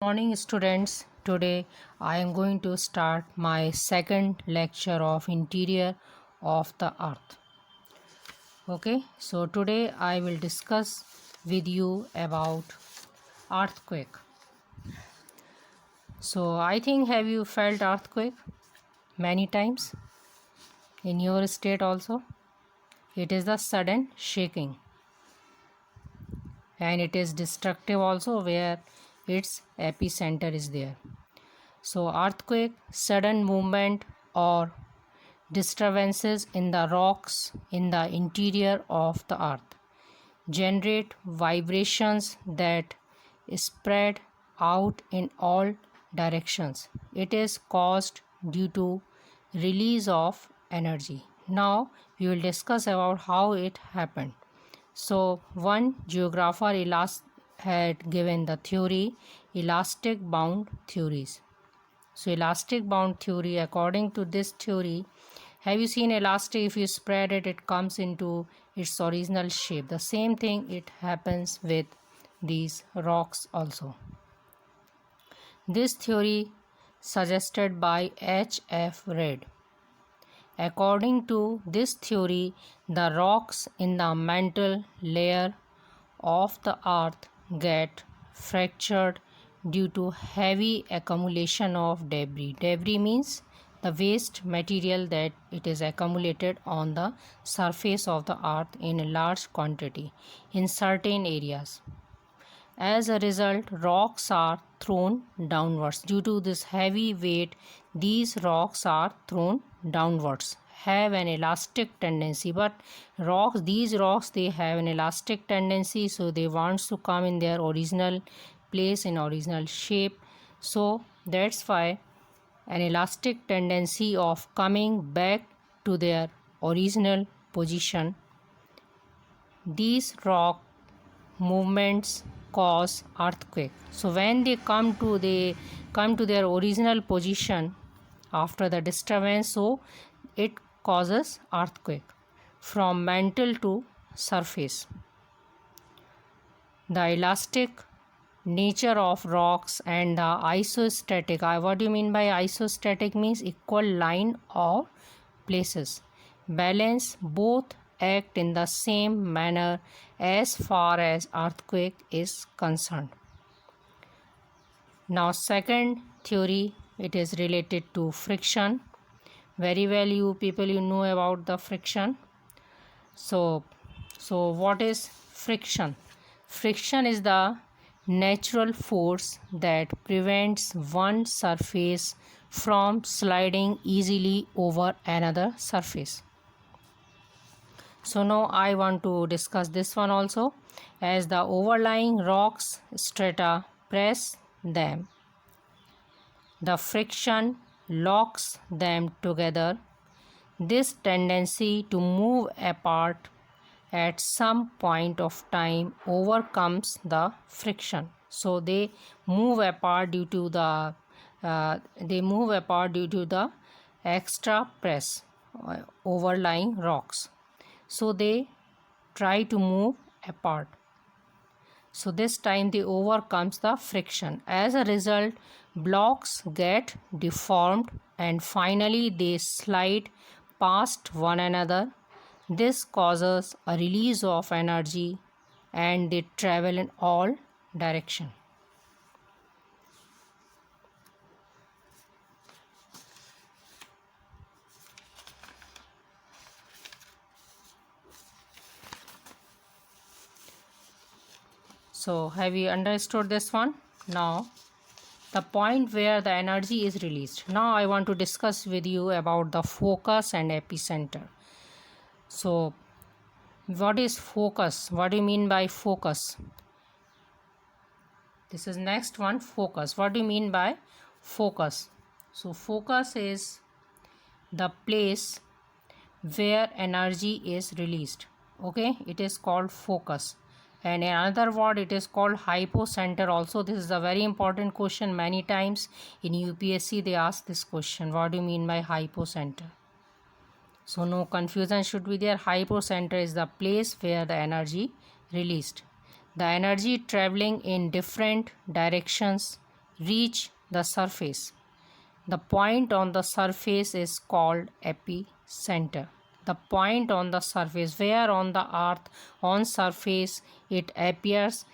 Morning students. Today I am going to start my second lecture of interior of the earth. Okay, so today I will discuss with you about earthquake. So I think, have you felt earthquake many times in your state also? It is the sudden shaking and it is destructive also where its epicenter is there. So earthquake, sudden movement or disturbances in the rocks in the interior of the earth generate vibrations that spread out in all directions. It is caused due to release of energy. Now we will discuss about how it happened. So one geographer had given the theory elastic bound theories. So elastic bound theory, according to this theory, have you seen elastic? If you spread it, it comes into its original shape. The same thing it happens with these rocks also. This theory suggested by H.F. Reid. According to this theory, the rocks in the mantle layer of the earth get fractured due to heavy accumulation of debris. Debris means the waste material that it is accumulated on the surface of the earth in a large quantity in certain areas. As a result, rocks are thrown downwards. Due to this heavy weight, these rocks are thrown downwards, have an elastic tendency. But these rocks, they have an elastic tendency, so they want to come in their original place, in original shape. So that's why an elastic tendency of coming back to their original position. These rock movements cause earthquake. So when they come to their original position after the disturbance, so it causes earthquake from mantle to surface. The elastic nature of rocks and the isostatic. What do you mean by isostatic? Means equal line of places. Balance, both act in the same manner as far as earthquake is concerned. Now second theory, it is related to friction. Very well, you people, you know about the friction. So what is friction? Friction is the natural force that prevents one surface from sliding easily over another surface. So now I want to discuss this one also. As the overlying rocks strata press them, the friction locks them together. This tendency to move apart at some point of time overcomes the friction. So they move apart due to the extra press overlying rocks. So they try to move apart. So this time they overcomes the friction. As a result, blocks get deformed and finally they slide past one another. This causes a release of energy and they travel in all directions. So have you understood this one? Now the point where the energy is released. Now I want to discuss with you about the focus and epicenter. So what is focus? What do you mean by focus? This is next one, focus. What do you mean by focus? So focus is the place where energy is released. Okay, it is called focus. And in another word, it is called hypocenter also. This is a very important question. Many times in UPSC they ask this question. What do you mean by hypocenter? So no confusion should be there. Hypocenter is the place where the energy released. The energy traveling in different directions reach the surface. The point on the surface is called epicenter. The point on the surface where on the earth on surface it appears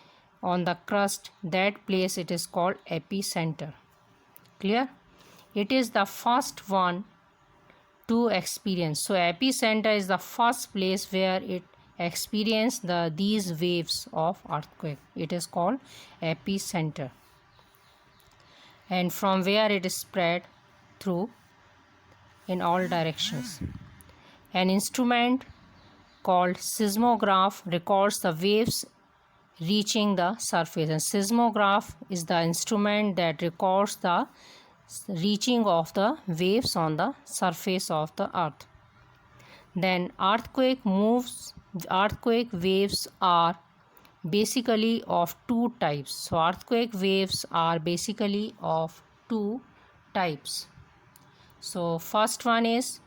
on the crust, that place it is called epicenter. Clear? It is the first one to experience. So epicenter is the first place where it experience these waves of earthquake. It is called epicenter. And from where it is spread through in all directions. An instrument called seismograph records the waves reaching the surface, and seismograph is the instrument that records the reaching of the waves on the surface of the earth. Then earthquake waves are basically of two types. So earthquake waves are basically of two types. So first one is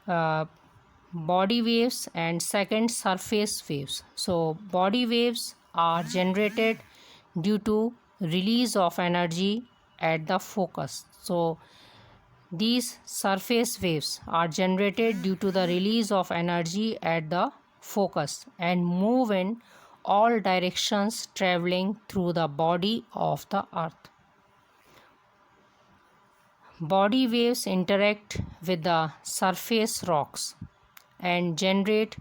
body waves and second surface waves. So body waves are generated due to release of energy at the focus. So these surface waves are generated due to the release of energy at the focus and move in all directions traveling through the body of the earth. Body waves interact with the surface rocks and generate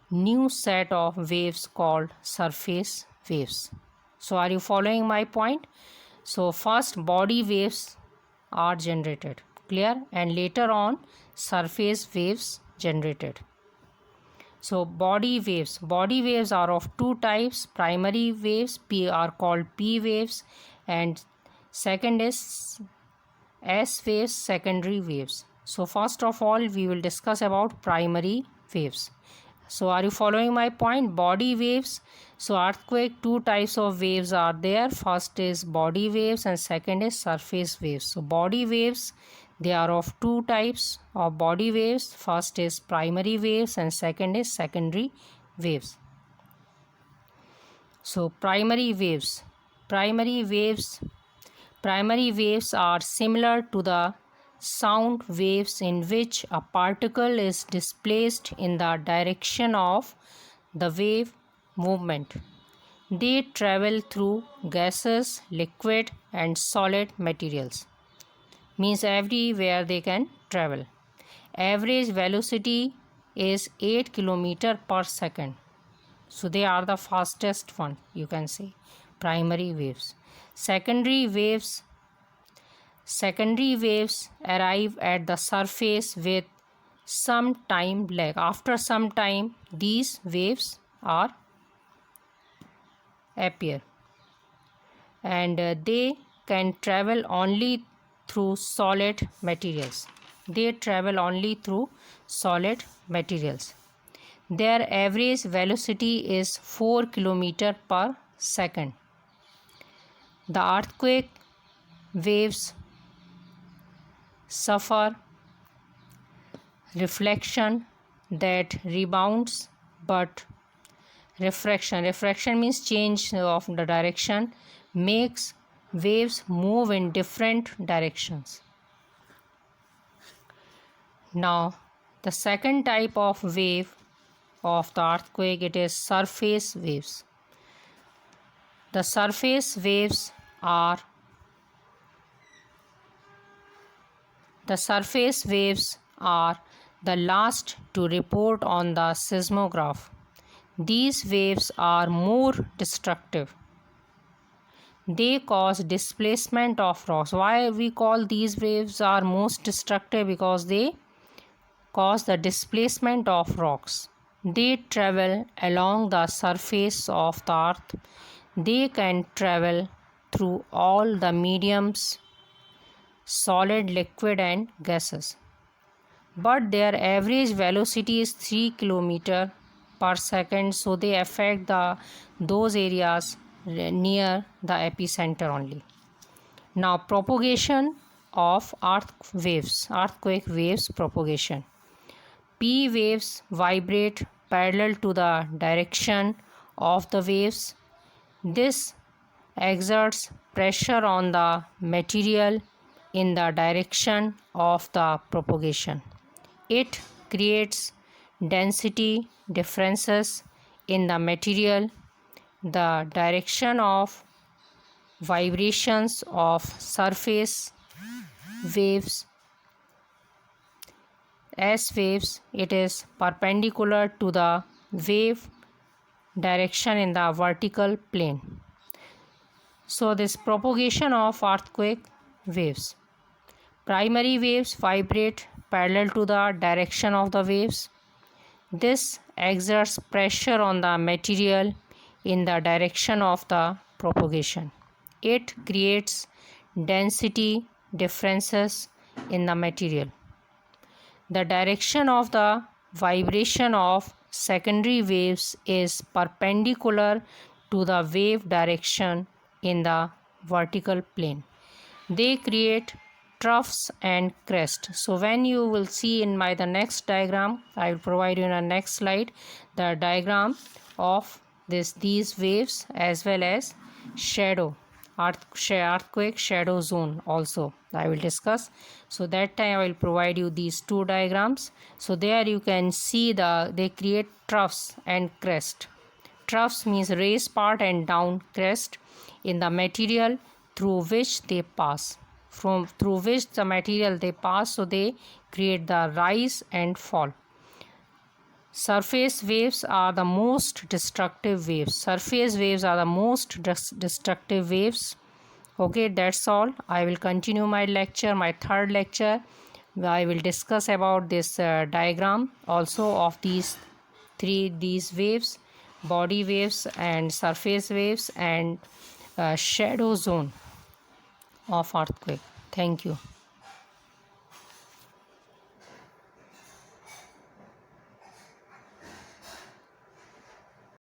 new set of waves called surface waves. So are you following my point? So first body waves are generated, clear, and later on surface waves generated. So body waves are of two types. Primary waves are called P waves, and second is S waves, secondary waves. So first of all we will discuss about primary waves. So are you following my point? Body waves. So earthquake, two types of waves are there. First is body waves and second is surface waves. So body waves, they are of two types of body waves. First is primary waves and second is secondary waves. So primary waves are similar to the sound waves in which a particle is displaced in the direction of the wave movement. They travel through gases, liquid and solid materials. Means everywhere they can travel. Average velocity is 8 km per second. So they are the fastest one, you can say, primary waves. Secondary waves arrive at the surface with some time lag. After some time these waves appear and they can travel only through solid materials. Their average velocity is 4 km per second. The earthquake waves suffer reflection that rebounds, but refraction means change of the direction, makes waves move in different directions. Now the second type of wave of the earthquake, it is surface waves. The surface waves are the last to report on the seismograph. These waves are more destructive. They cause displacement of rocks. Why we call these waves are most destructive? Because they cause the displacement of rocks. They travel along the surface of the earth. They can travel through all the mediums, solid, liquid and gases. But their average velocity is 3 km per second, so they affect those areas near the epicenter only. Now propagation of earthquake waves propagation. P waves vibrate parallel to the direction of the waves. This exerts pressure on the material in the direction of the propagation. It creates density differences in the material. The direction of vibrations of surface waves as waves, it is perpendicular to the wave direction in the vertical plane. So this propagation of earthquake waves. Primary waves vibrate parallel to the direction of the waves. This exerts pressure on the material in the direction of the propagation. It creates density differences in the material. The direction of the vibration of secondary waves is perpendicular to the wave direction in the vertical plane. They create troughs and crest. So when you will see in the next diagram, I will provide you in the next slide the diagram of these waves as well as shadow earthquake shadow zone also I will discuss. So that time I will provide you these two diagrams. So there you can see they create troughs and crest. Troughs means raise part and down crest in the material through which they pass. Through which the material they pass, so they create the rise and fall. Surface waves are the most destructive waves. Surface waves are the most destructive waves. Okay, that's all. I will continue my lecture, my third lecture. I will discuss about this diagram also of these waves, body waves and surface waves and shadow zone of earthquake. Thank you.